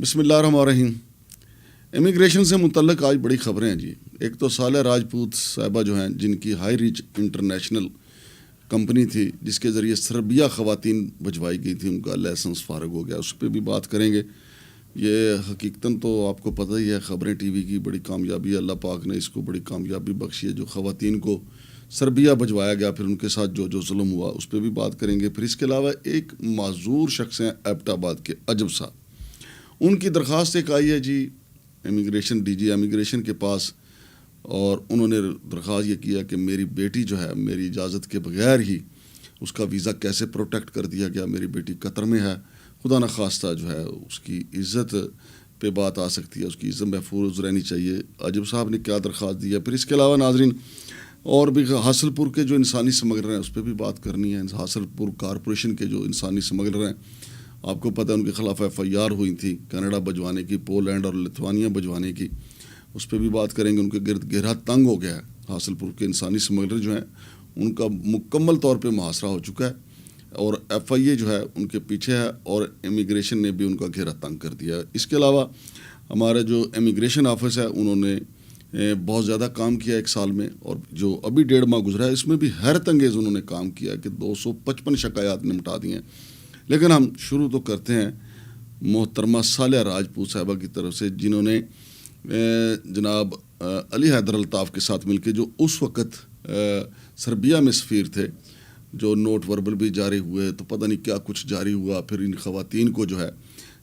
بسم اللہ الرحمن الرحیم۔ امیگریشن سے متعلق آج بڑی خبریں ہیں جی۔ ایک تو صالح راجپوت صاحبہ جو ہیں، جن کی ہائی ریچ انٹرنیشنل کمپنی تھی، جس کے ذریعے سربیہ خواتین بھجوائی گئی تھی، ان کا لائسنس فارغ ہو گیا، اس پہ بھی بات کریں گے۔ یہ حقیقتاً تو آپ کو پتہ ہی ہے، خبریں ٹی وی کی بڑی کامیابی ہے، اللہ پاک نے اس کو بڑی کامیابی بخشی ہے۔ جو خواتین کو سربیہ بھجوایا گیا، پھر ان کے ساتھ جو ظلم ہوا، اس پہ بھی بات کریں گے۔ پھر اس کے علاوہ ایک معذور شخص ہیں ایبٹ آباد کے عجب صاحب، ان کی درخواست ایک آئی ہے جی امیگریشن ڈی جی امیگریشن کے پاس، اور انہوں نے درخواست یہ کیا کہ میری بیٹی جو ہے، میری اجازت کے بغیر ہی اس کا ویزا کیسے پروٹیکٹ کر دیا گیا، میری بیٹی قطر میں ہے، خدا نخواستہ جو ہے اس کی عزت پہ بات آ سکتی ہے، اس کی عزت محفوظ رہنی چاہیے۔ عجب صاحب نے کیا درخواست دی ہے۔ پھر اس کے علاوہ ناظرین اور بھی حاصل پور کے جو انسانی سمگلر ہیں، اس پہ بھی بات کرنی ہے۔ حاصل پور کارپوریشن کے جو انسانی سمگلر ہیں، آپ کو پتہ ہے ان کے خلاف ایف آئی آر ہوئی تھی، کینیڈا بھجوانے کی، پولینڈ اور لتھوانیا بھجوانے کی، اس پہ بھی بات کریں گے۔ ان کے گرد گھیرا تنگ ہو گیا ہے۔ حاصل پور کے انسانی سمگلر جو ہیں، ان کا مکمل طور پہ محاصرہ ہو چکا ہے، اور ایف آئی اے جو ہے ان کے پیچھے ہے، اور امیگریشن نے بھی ان کا گھیرا تنگ کر دیا ہے۔ اس کے علاوہ ہمارا جو امیگریشن آفس ہے، انہوں نے بہت زیادہ کام کیا ایک سال میں، اور جو ابھی 1.5 ماہ گزرا ہے، اس میں بھی حیرت انگیز انہوں نے کام کیا کہ 255 شکایات نمٹا دی ہیں۔ لیکن ہم شروع تو کرتے ہیں محترمہ صالح راجپوت صاحبہ کی طرف سے، جنہوں نے جناب علی حیدر الطاف کے ساتھ مل کے، جو اس وقت سربیہ میں سفیر تھے، جو نوٹ وربل بھی جاری ہوئے، تو پتہ نہیں کیا کچھ جاری ہوا۔ پھر ان خواتین کو جو ہے،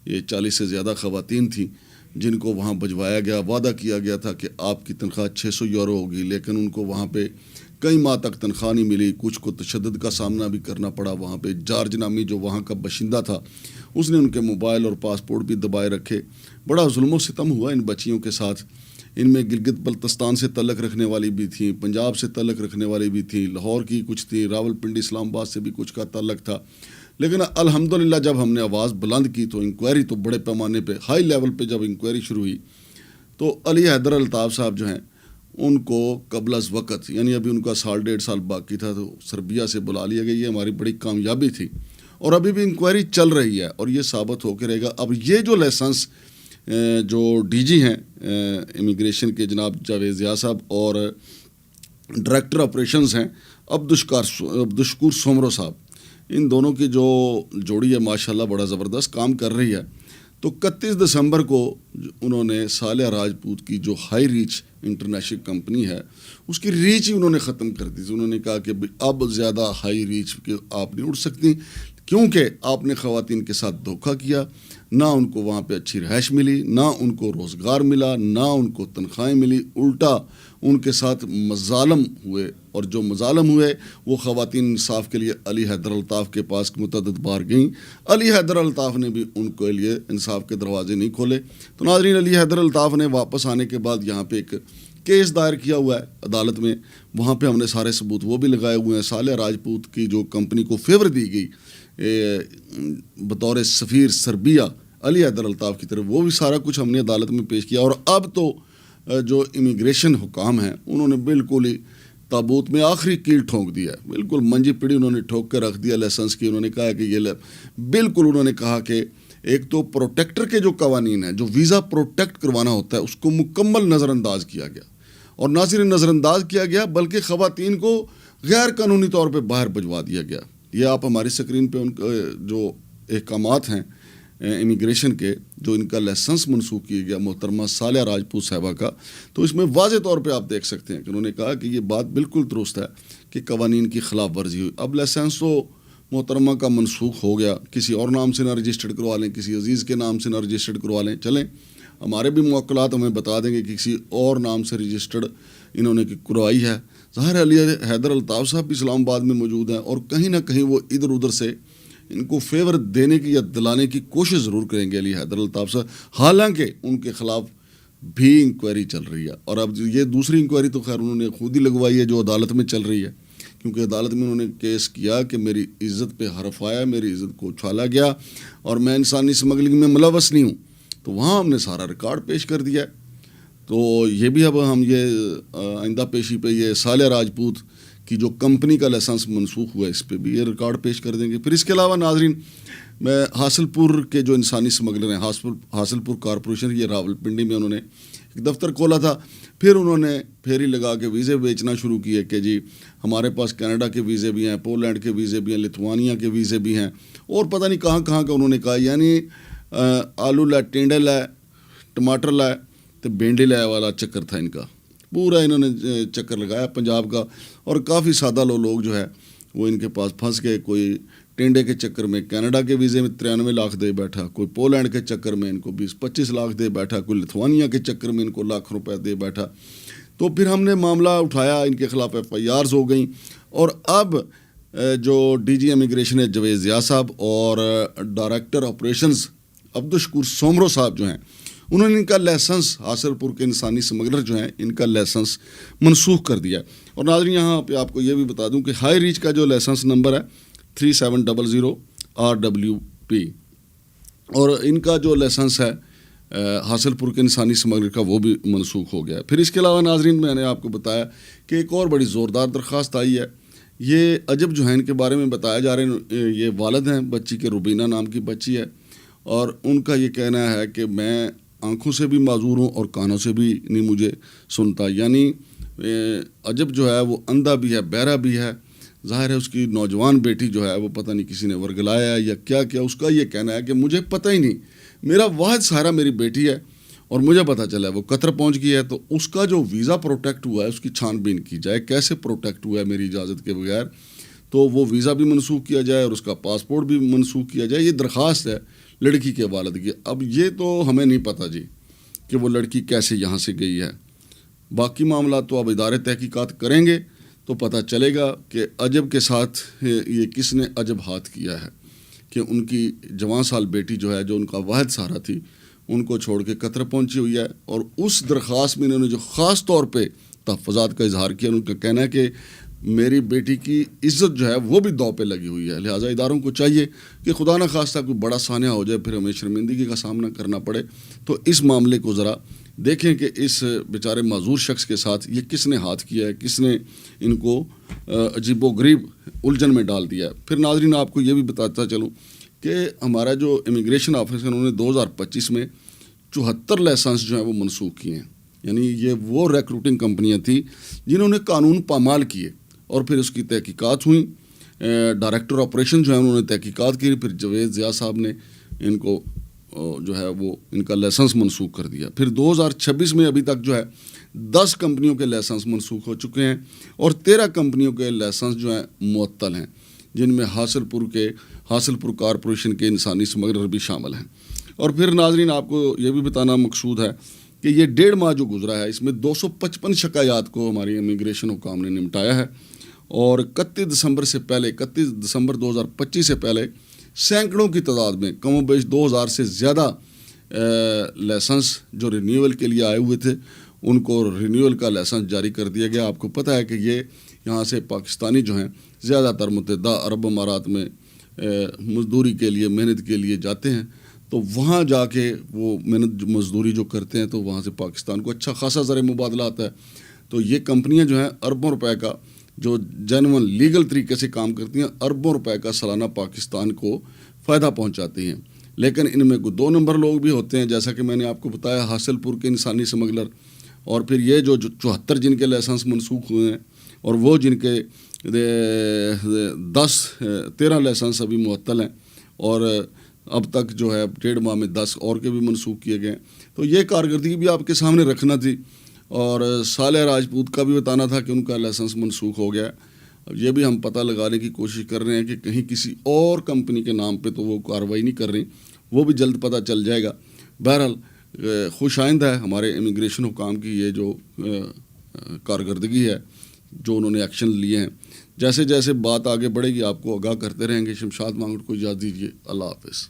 یہ 40 سے زیادہ خواتین تھیں جن کو وہاں بھجوایا گیا۔ وعدہ کیا گیا تھا کہ آپ کی تنخواہ 600 یورو ہوگی، لیکن ان کو وہاں پہ کئی ماہ تک تنخواہ نہیں ملی۔ کچھ کو تشدد کا سامنا بھی کرنا پڑا۔ وہاں پہ جارج نامی جو وہاں کا باشندہ تھا، اس نے ان کے موبائل اور پاسپورٹ بھی دبائے رکھے۔ بڑا ظلم و ستم ہوا ان بچیوں کے ساتھ۔ ان میں گلگت بلتستان سے تعلق رکھنے والی بھی تھیں، پنجاب سے تعلق رکھنے والی بھی تھیں، لاہور کی کچھ تھیں، راول پنڈی اسلام آباد سے بھی کچھ کا تعلق تھا۔ لیکن الحمدللہ جب ہم نے آواز بلند کی تو انکوائری تو بڑے پیمانے پہ، ہائی لیول پہ جب انکوائری شروع ہوئی، تو علی حیدر الطاف صاحب جو ہیں، ان کو قبل از وقت، یعنی ابھی ان کا 1.5 سال باقی تھا، تو سربیہ سے بلا لیا گیا۔ یہ ہماری بڑی کامیابی تھی، اور ابھی بھی انکوائری چل رہی ہے، اور یہ ثابت ہو کے رہے گا۔ اب یہ جو لائسنس جو ڈی جی ہیں امیگریشن کے، جناب جاوید ضیاء صاحب، اور ڈائریکٹر آپریشنز ہیں عبدالشکور سومرو صاحب، ان دونوں کی جو جوڑی ہے ماشاءاللہ بڑا زبردست کام کر رہی ہے۔ تو 31 دسمبر کو انہوں نے صالح راجپوت کی جو ہائی ریچ انٹرنیشنل کمپنی ہے، اس کی ریچ ہی انہوں نے ختم کر دی تھی۔ انہوں نے کہا کہ اب زیادہ ہائی ریچ کے آپ نہیں اٹھ سکتی، کیونکہ آپ نے خواتین کے ساتھ دھوکہ کیا۔ نہ ان کو وہاں پہ اچھی رہائش ملی، نہ ان کو روزگار ملا، نہ ان کو تنخواہیں ملی، الٹا ان کے ساتھ مظالم ہوئے، اور جو مظالم ہوئے وہ خواتین انصاف کے لیے علی حیدر الطاف کے پاس متعدد بار گئیں۔ علی حیدر الطاف نے بھی ان کے لیے انصاف کے دروازے نہیں کھولے۔ تو ناظرین، علی حیدر الطاف نے واپس آنے کے بعد یہاں پہ ایک کیس دائر کیا ہوا ہے عدالت میں، وہاں پہ ہم نے سارے ثبوت وہ بھی لگائے ہوئے ہیں۔ صالح راجپوت کی جو کمپنی کو فیور دی گئی بطور سفیر سربیہ علی حیدر الطاف کی طرف، وہ بھی سارا کچھ ہم نے عدالت میں پیش کیا۔ اور اب تو جو امیگریشن حکام ہیں، انہوں نے بالکل ہی تابوت میں آخری کیل ٹھونک دیا ہے، بالکل منجی پڑی انہوں نے ٹھوک کے رکھ دیا لائسنس کی۔ انہوں نے کہا کہ یہ بالکل، انہوں نے کہا کہ ایک تو پروٹیکٹر کے جو قوانین ہیں، جو ویزا پروٹیکٹ کروانا ہوتا ہے، اس کو مکمل نظر انداز کیا گیا، اور نہ صرف نظر انداز کیا گیا بلکہ خواتین کو غیر قانونی طور پہ باہر بھجوا دیا گیا۔ یہ آپ ہماری اسکرین پہ ان جو احکامات ہیں امیگریشن کے، جو ان کا لائسنس منسوخ کیا گیا محترمہ صالح راجپوت صاحبہ کا، تو اس میں واضح طور پہ آپ دیکھ سکتے ہیں کہ انہوں نے کہا کہ یہ بات بالکل درست ہے کہ قوانین کی خلاف ورزی ہوئی۔ اب لائسنس تو محترمہ کا منسوخ ہو گیا، کسی اور نام سے نہ رجسٹرڈ کروا لیں، کسی عزیز کے نام سے نہ رجسٹرڈ کروا لیں، چلیں ہمارے بھی موکلات ہمیں بتا دیں گے کہ کسی اور نام سے رجسٹرڈ انہوں نے کروائی ہے۔ ظاہر علی حیدر الطاف صاحب بھی اسلام آباد میں موجود ہیں، اور کہیں نہ کہیں وہ ادھر ادھر سے ان کو فیور دینے کی یا دلانے کی کوشش ضرور کریں گے علی حیدر الطاف صاحب، حالانکہ ان کے خلاف بھی انکوائری چل رہی ہے۔ اور اب یہ دوسری انکوائری تو خیر انہوں نے خود ہی لگوائی ہے، جو عدالت میں چل رہی ہے، کیونکہ عدالت میں انہوں نے کیس کیا کہ میری عزت پہ حرف آیا، میری عزت کو اچھالا گیا، اور میں انسانی اسمگلنگ میں ملوث نہیں ہوں۔ تو وہاں ہم نے سارا ریکارڈ پیش کر دیا ہے۔ تو یہ بھی اب ہم یہ آئندہ پیشی پہ یہ صالح راجپوت کی جو کمپنی کا لائسنس منسوخ ہوا ہے، اس پہ بھی یہ ریکارڈ پیش کر دیں گے۔ پھر اس کے علاوہ ناظرین میں حاصل پور کے جو انسانی سمگلر ہیں، حاصل پور کارپوریشن، یہ راولپنڈی میں انہوں نے ایک دفتر کھولا تھا. پھر انہوں نے پھیری لگا کے ویزے بیچنا شروع کیے کہ جی ہمارے پاس کینیڈا کے ویزے بھی ہیں، پولینڈ کے ویزے بھی ہیں، لتھوانیا کے ویزے بھی ہیں، اور پتہ نہیں کہاں کہاں کا انہوں نے کہا. یعنی آلو لائے، ٹینڈے لائے، ٹماٹر لائے تو بھینڈی لائے والا چکر تھا ان کا. پورا انہوں نے چکر لگایا پنجاب کا، اور کافی سادہ لوگ جو ہے وہ ان کے پاس پھنس گئے. کوئی ٹینڈے کے چکر میں کینیڈا کے ویزے میں 93 لاکھ دے بیٹھا، کوئی پولینڈ کے چکر میں ان کو 20-25 لاکھ دے بیٹھا، کوئی لتھوانیا کے چکر میں ان کو لاکھ روپے دے بیٹھا. تو پھر ہم نے معاملہ اٹھایا، ان کے خلاف FIRs ہو گئیں. اور اب جو DG امیگریشن ہے جاوید ضیاء صاحب، اور ڈائریکٹر آپریشنز عبدالشکور سومرو صاحب جو ہیں، انہوں نے ان کا لائسنس، حاصل پور کے انسانی سمگلر جو ہیں، ان کا لائسنس منسوخ کر دیا. اور ناظرین یہاں پہ آپ کو یہ بھی بتا دوں کہ ہائی ریچ کا جو لائسنس نمبر ہے 3700 RWP، اور ان کا جو لائسنس ہے حاصل پور کے انسانی سمگلر کا، وہ بھی منسوخ ہو گیا. پھر اس کے علاوہ ناظرین میں نے آپ کو بتایا کہ ایک اور بڑی زوردار درخواست آئی ہے. یہ عجب جو ہے ان کے بارے میں بتایا جا رہے ہیں، یہ والد ہیں بچی کے، روبینہ نام کی بچی ہے، اور ان کا یہ کہنا ہے کہ میں آنکھوں سے بھی معذور ہوں اور کانوں سے بھی نہیں مجھے سنتا. یعنی عجب جو ہے وہ اندھا بھی ہے، بہرا بھی ہے. ظاہر ہے اس کی نوجوان بیٹی جو ہے وہ پتہ نہیں کسی نے ورگلایا ہے یا کیا کیا. اس کا یہ کہنا ہے کہ مجھے پتہ ہی نہیں، میرا واحد سہارا میری بیٹی ہے، اور مجھے پتہ چلا ہے وہ قطر پہنچ گئی ہے، تو اس کا جو ویزا پروٹیکٹ ہوا ہے اس کی چھان بین کی جائے، کیسے پروٹیکٹ ہوا ہے میری اجازت کے بغیر. تو وہ ویزا بھی منسوخ کیا جائے اور اس کا پاسپورٹ بھی منسوخ کیا جائے. یہ درخواست ہے لڑکی کے والد کی. اب یہ تو ہمیں نہیں پتہ جی کہ وہ لڑکی کیسے یہاں سے گئی ہے. باقی معاملات تو اب ادارے تحقیقات کریں گے تو پتہ چلے گا کہ عجب کے ساتھ یہ کس نے عجب ہاتھ کیا ہے کہ ان کی جوان سال بیٹی جو ہے، جو ان کا واحد سہارا تھی، ان کو چھوڑ کے قطر پہنچی ہوئی ہے. اور اس درخواست میں انہوں نے جو خاص طور پہ تحفظات کا اظہار کیا، ان کا کہنا ہے کہ میری بیٹی کی عزت جو ہے وہ بھی داؤ پہ لگی ہوئی ہے. لہٰذا اداروں کو چاہیے کہ خدا نہ خواستہ کوئی بڑا سانحہ ہو جائے، پھر ہمیں شرمندگی کا سامنا کرنا پڑے. تو اس معاملے کو ذرا دیکھیں کہ اس بیچارے معذور شخص کے ساتھ یہ کس نے ہاتھ کیا ہے، کس نے ان کو عجیب و غریب الجھن میں ڈال دیا ہے. پھر ناظرین آپ کو یہ بھی بتاتا چلوں کہ ہمارا جو امیگریشن آفس ہے، انہوں نے 2025 میں 74 لائسنس جو ہیں وہ منسوخ کیے ہیں. یعنی یہ وہ ریکروٹنگ کمپنیاں تھیں جنہوں نے قانون پامال کیے، اور پھر اس کی تحقیقات ہوئیں. ڈائریکٹر آپریشن جو ہے انہوں نے تحقیقات کی، پھر جاوید ضیاء صاحب نے ان کو جو ہے وہ ان کا لائسنس منسوخ کر دیا. پھر 2026 میں ابھی تک جو ہے 10 کمپنیوں کے لائسنس منسوخ ہو چکے ہیں، اور 13 کمپنیوں کے لائسنس جو ہیں معطل ہیں، جن میں حاصل پور کارپوریشن کے انسانی سمگلر بھی شامل ہیں. اور پھر ناظرین آپ کو یہ بھی بتانا مقصود ہے کہ یہ 1.5 ماہ جو گزرا ہے، اس میں 255 شکایات کو ہماری امیگریشن حکام نے نمٹایا ہے. اور 31 دسمبر 2025 سے پہلے سینکڑوں کی تعداد میں کم و بیش 2000 سے زیادہ لائسنس جو رینیول کے لیے آئے ہوئے تھے، ان کو رینیول کا لائسنس جاری کر دیا گیا. آپ کو پتہ ہے کہ یہ یہاں سے پاکستانی جو ہیں زیادہ تر متحدہ عرب امارات میں مزدوری کے لیے، محنت کے لیے جاتے ہیں. تو وہاں جا کے وہ محنت مزدوری جو کرتے ہیں تو وہاں سے پاکستان کو اچھا خاصا زر مبادلہ آتا ہے. تو یہ کمپنیاں جو ہیں اربوں روپے کا، جو جینون لیگل طریقے سے کام کرتی ہیں، اربوں روپے کا سالانہ پاکستان کو فائدہ پہنچاتی ہیں. لیکن ان میں 2 نمبر لوگ بھی ہوتے ہیں، جیسا کہ میں نے آپ کو بتایا حاصل پور کے انسانی سمگلر، اور پھر یہ جو 74 جن کے لائسنس منسوخ ہوئے ہیں، اور وہ جن کے 13 لائسنس ابھی معطل ہیں، اور اب تک جو ہے 1.5 ماہ میں 10 اور کے بھی منسوخ کیے گئے ہیں. تو یہ کارکردگی بھی آپ کے سامنے رکھنا تھی. اور صالح راجپوت کا بھی بتانا تھا کہ ان کا لائسنس منسوخ ہو گیا. اب یہ بھی ہم پتہ لگانے کی کوشش کر رہے ہیں کہ کہیں کسی اور کمپنی کے نام پہ تو وہ کارروائی نہیں کر رہی، وہ بھی جلد پتہ چل جائے گا. بہرحال خوش آئند ہے ہمارے امیگریشن حکام کی یہ جو کارکردگی ہے، جو انہوں نے ایکشن لیے ہیں. جیسے جیسے بات آگے بڑھے گی آپ کو آگاہ کرتے رہیں گے. شمشاد مانگٹ کو اجازت دیجیے. اللہ حافظ.